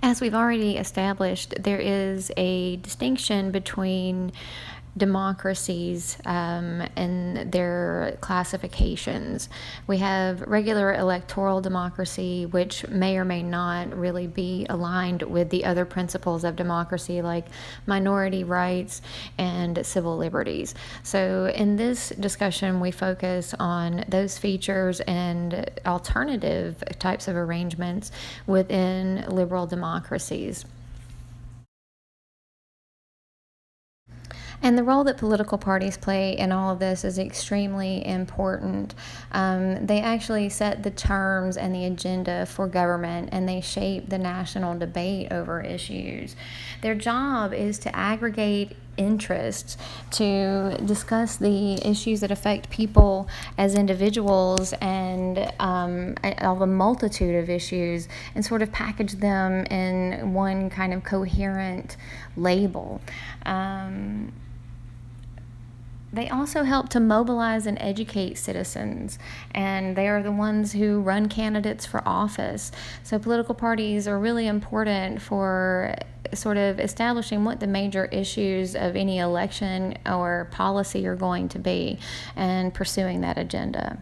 As we've already established, there is a distinction between democracies and their classifications. We have regular electoral democracy, which may or may not really be aligned with the other principles of democracy, like minority rights and civil liberties. So, in this discussion, we focus on those features and alternative types of arrangements within liberal democracies. And the role that political parties play in all of this is extremely important. They actually set the terms and the agenda for government, and they shape the national debate over issues. Their job is to aggregate interests, to discuss the issues that affect people as individuals and of a multitude of issues, and sort of package them in one kind of coherent label. They also help to mobilize and educate citizens, and they are the ones who run candidates for office. So political parties are really important for sort of establishing what the major issues of any election or policy are going to be and pursuing that agenda.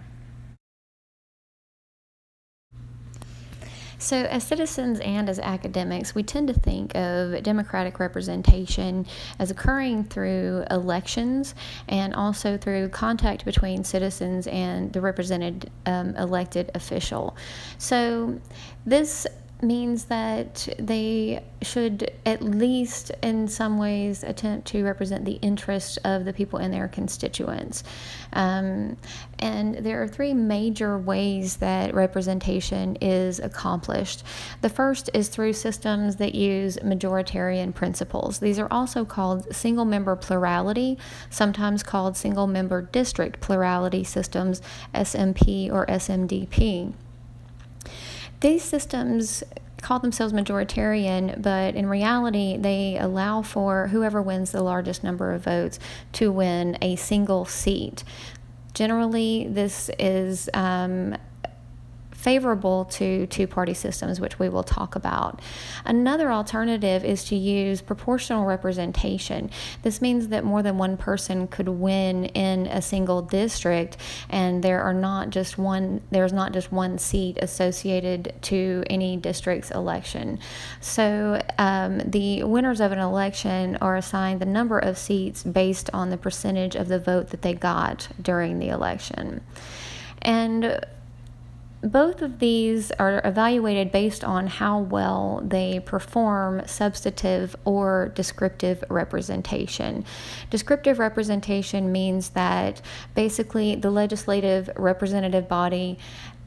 So, as citizens and as academics, we tend to think of democratic representation as occurring through elections and also through contact between citizens and the represented elected official. So, this means that they should at least in some ways attempt to represent the interests of the people in their constituents. And there are three major ways that representation is accomplished. The first is through systems that use majoritarian principles. These are also called single member plurality, sometimes called single member district plurality systems, SMP or SMDP. These systems call themselves majoritarian, but in reality, they allow for whoever wins the largest number of votes to win a single seat. Generally, this is favorable to two-party systems, which we will talk about. Another alternative is to use proportional representation. This means that more than one person could win in a single district, and there's not just one seat associated to any district's election. So the winners of an election are assigned the number of seats based on the percentage of the vote that they got during the election. And both of these are evaluated based on how well they perform substantive or descriptive representation. Descriptive representation means that basically the legislative representative body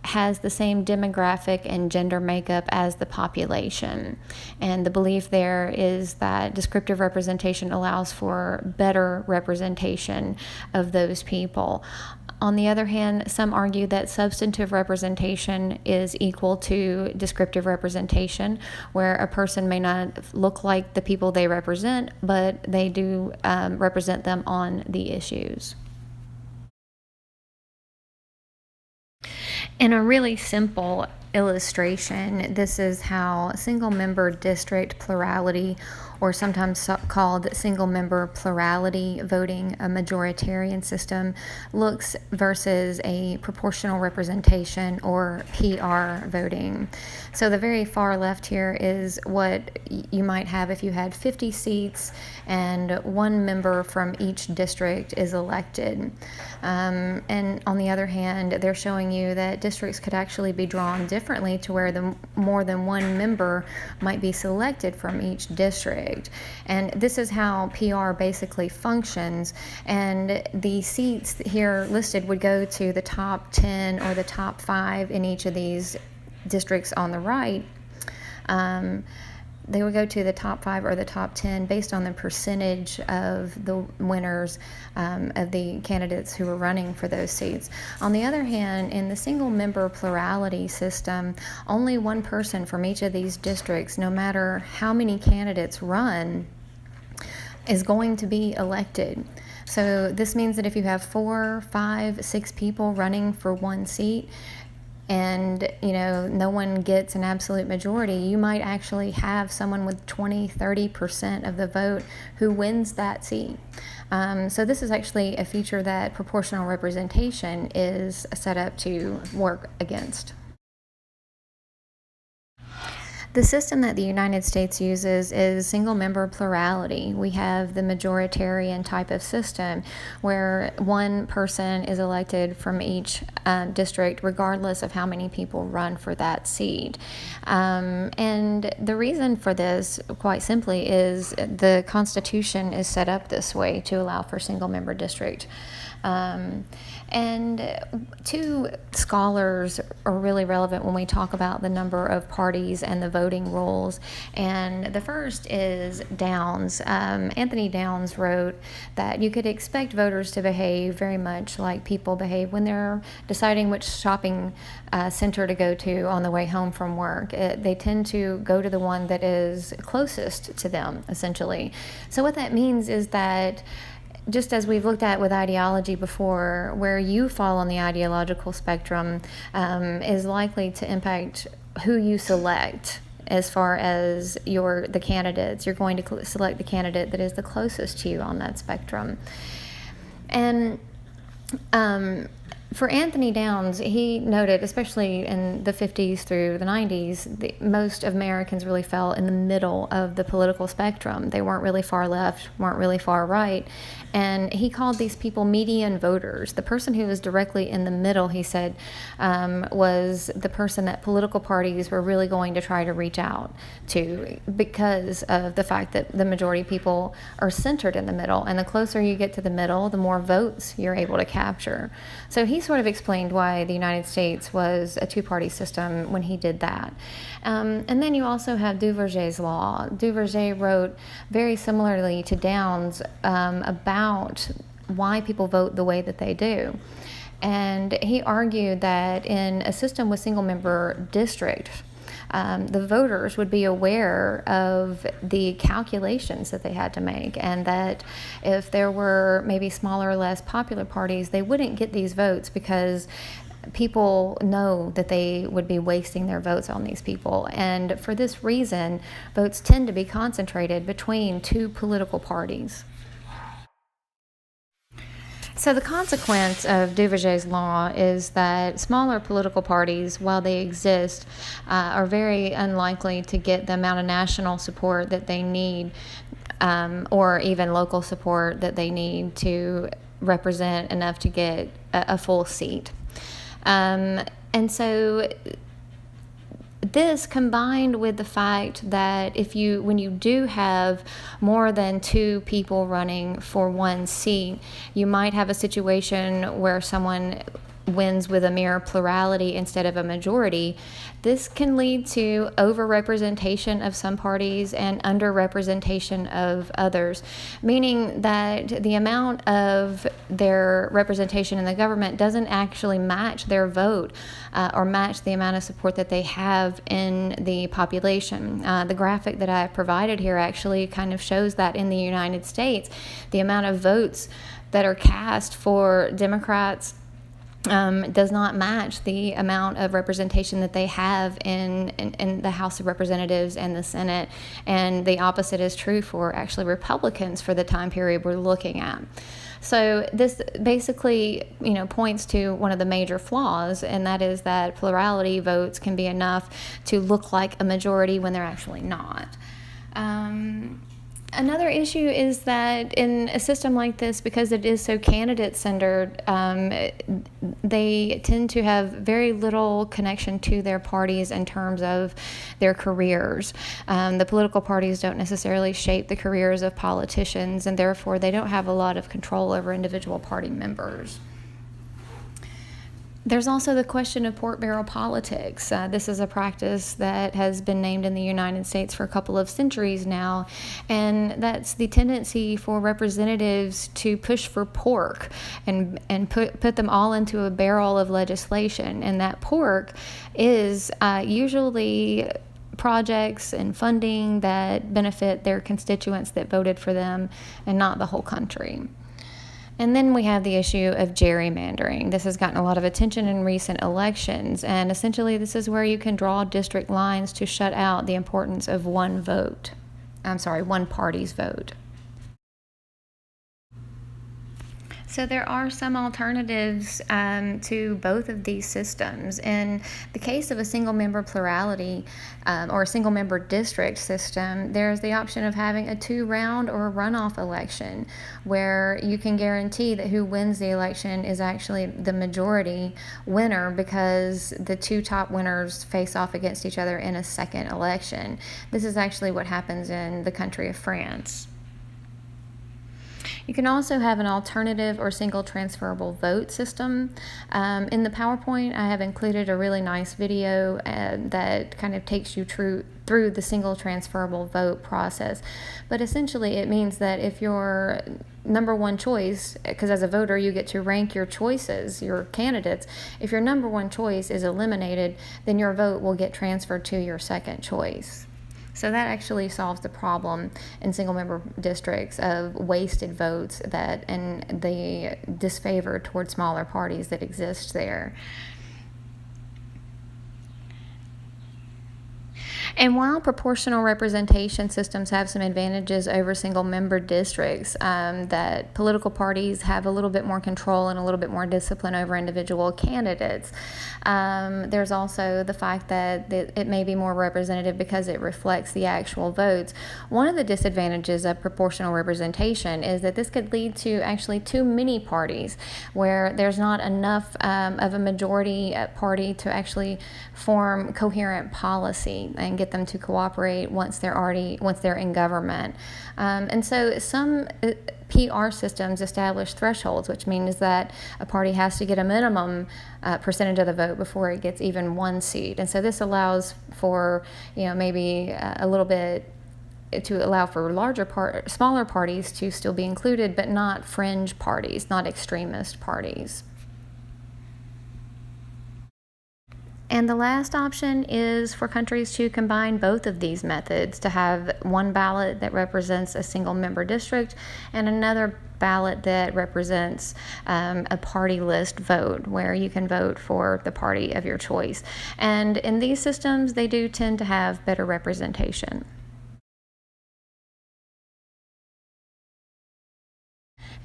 has the same demographic and gender makeup as the population. And the belief there is that descriptive representation allows for better representation of those people. On the other hand, some argue that substantive representation is equal to descriptive representation, where a person may not look like the people they represent, but they do represent them on the issues. In a really simple illustration, this is how single-member district plurality, or sometimes called single-member plurality voting, a majoritarian system, looks versus a proportional representation, or PR voting. So the very far left here is what you might have if you had 50 seats and one member from each district is elected. And on the other hand, they're showing you that districts could actually be drawn differently to where the more than one member might be selected from each district. And this is how PR basically functions. And the seats here listed would go to the top 10 or the top 5 in each of these districts on the right. They would go to the top 5 or the top 10 based on the percentage of the winners of the candidates who were running for those seats. On the other hand, in the single member plurality system, only one person from each of these districts, no matter how many candidates run, is going to be elected. So this means that if you have 4, 5, 6 people running for one seat, and no one gets an absolute majority, you might actually have someone with 20-30% of the vote who wins that seat. So this is actually a feature that proportional representation is set up to work against. The system that the United States uses is single-member plurality. We have the majoritarian type of system where one person is elected from each district regardless of how many people run for that seat. And the reason for this, quite simply, is the Constitution is set up this way to allow for single-member district. And two scholars are really relevant when we talk about the number of parties and the voting rules. And the first is Downs. Anthony Downs wrote that you could expect voters to behave very much like people behave when they're deciding which shopping center to go to on the way home from work. They tend to go to the one that is closest to them, essentially. So what that means is that, just as we've looked at with ideology before, where you fall on the ideological spectrum is likely to impact who you select. As far as the candidates, you're going to select the candidate that is the closest to you on that spectrum. And for Anthony Downs, he noted, especially in the 50s through the 90s, most Americans really fell in the middle of the political spectrum. They weren't really far left, weren't really far right. And he called these people median voters. The person who was directly in the middle, he said, was the person that political parties were really going to try to reach out to, because of the fact that the majority of people are centered in the middle. And the closer you get to the middle, the more votes you're able to capture. So he sort of explained why the United States was a two-party system when he did that. And then you also have Duverger's law. Duverger wrote very similarly to Downs about why people vote the way that they do. And he argued that in a system with single-member district, the voters would be aware of the calculations that they had to make, and that if there were maybe smaller, less popular parties, they wouldn't get these votes because people know that they would be wasting their votes on these people. And for this reason, votes tend to be concentrated between two political parties. So the consequence of Duverger's law is that smaller political parties, while they exist, are very unlikely to get the amount of national support that they need, or even local support that they need to represent enough to get a full seat. And so this, combined with the fact that when you do have more than two people running for one seat, you might have a situation where someone wins with a mere plurality instead of a majority. This can lead to overrepresentation of some parties and underrepresentation of others, meaning that the amount of their representation in the government doesn't actually match their vote or match the amount of support that they have in the population. The graphic that I provided here actually kind of shows that in the United States, the amount of votes that are cast for Democrats does not match the amount of representation that they have in the House of Representatives and the Senate, and the opposite is true for actually Republicans for the time period we're looking at. So this basically, points to one of the major flaws, and that is that plurality votes can be enough to look like a majority when they're actually not. Another issue is that in a system like this, because it is so candidate-centered, they tend to have very little connection to their parties in terms of their careers. The political parties don't necessarily shape the careers of politicians, and therefore they don't have a lot of control over individual party members. There's also the question of pork barrel politics. This is a practice that has been named in the United States for a couple of centuries now, and that's the tendency for representatives to push for pork and put them all into a barrel of legislation. And that pork is usually projects and funding that benefit their constituents that voted for them and not the whole country. And then we have the issue of gerrymandering. This has gotten a lot of attention in recent elections, and essentially this is where you can draw district lines to shut out the importance of one party's vote. So there are some alternatives to both of these systems. In the case of a single-member plurality or a single-member district system, there's the option of having a two-round or a runoff election where you can guarantee that who wins the election is actually the majority winner because the two top winners face off against each other in a second election. This is actually what happens in the country of France. You can also have an alternative or single transferable vote system. In the PowerPoint, I have included a really nice video that kind of takes you through the single transferable vote process. But essentially, it means that if your number one choice, because as a voter you get to rank your choices, your candidates, if your number one choice is eliminated, then your vote will get transferred to your second choice. So that actually solves the problem in single-member districts of wasted votes and the disfavor toward smaller parties that exist there. And while proportional representation systems have some advantages over single-member districts, that political parties have a little bit more control and a little bit more discipline over individual candidates, there's also the fact that it may be more representative because it reflects the actual votes. One of the disadvantages of proportional representation is that this could lead to actually too many parties, where there's not enough of a majority party to actually form coherent policy and get them to cooperate once they're in government. And so some PR systems establish thresholds, which means that a party has to get a minimum percentage of the vote before it gets even one seat. And so this allows for, maybe a little bit to allow for smaller parties to still be included, but not fringe parties, not extremist parties. And the last option is for countries to combine both of these methods, to have one ballot that represents a single member district and another ballot that represents a party list vote, where you can vote for the party of your choice. And in these systems, they do tend to have better representation.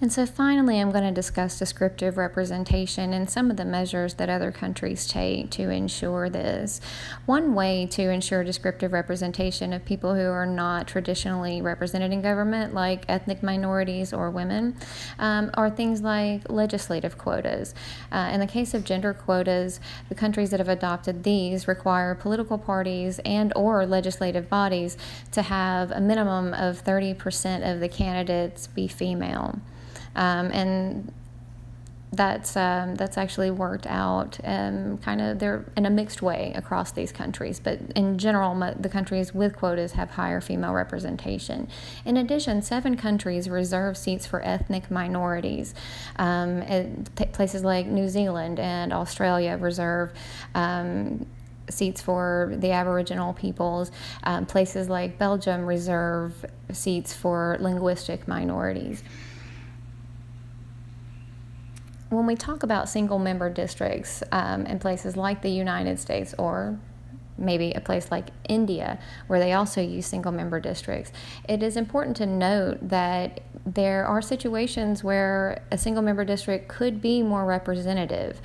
And so finally, I'm going to discuss descriptive representation and some of the measures that other countries take to ensure this. One way to ensure descriptive representation of people who are not traditionally represented in government, like ethnic minorities or women, are things like legislative quotas. In the case of gender quotas, the countries that have adopted these require political parties and or legislative bodies to have a minimum of 30% of the candidates be female. And that's actually worked out kind of they're in a mixed way across these countries, but in general the countries with quotas have higher female representation. In addition, 7 countries reserve seats for ethnic minorities. Places like New Zealand and Australia reserve seats for the Aboriginal peoples. Places like Belgium reserve seats for linguistic minorities. When we talk about single-member districts in places like the United States, or maybe a place like India, where they also use single-member districts, it is important to note that there are situations where a single-member district could be more representative.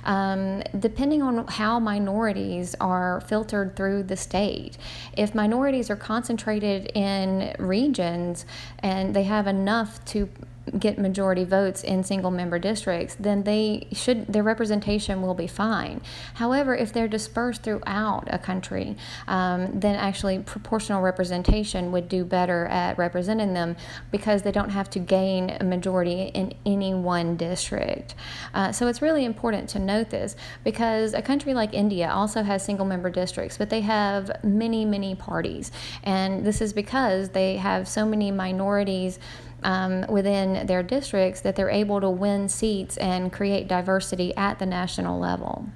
Depending on how minorities are filtered through the state. If minorities are concentrated in regions and they have enough to get majority votes in single-member districts, then their representation will be fine. However, if they're dispersed throughout a country, then actually proportional representation would do better at representing them, because they don't have to gain a majority in any one district. So it's really important to note this, because a country like India also has single-member districts, but they have many, many parties. And this is because they have so many minorities within their districts that they're able to win seats and create diversity at the national level.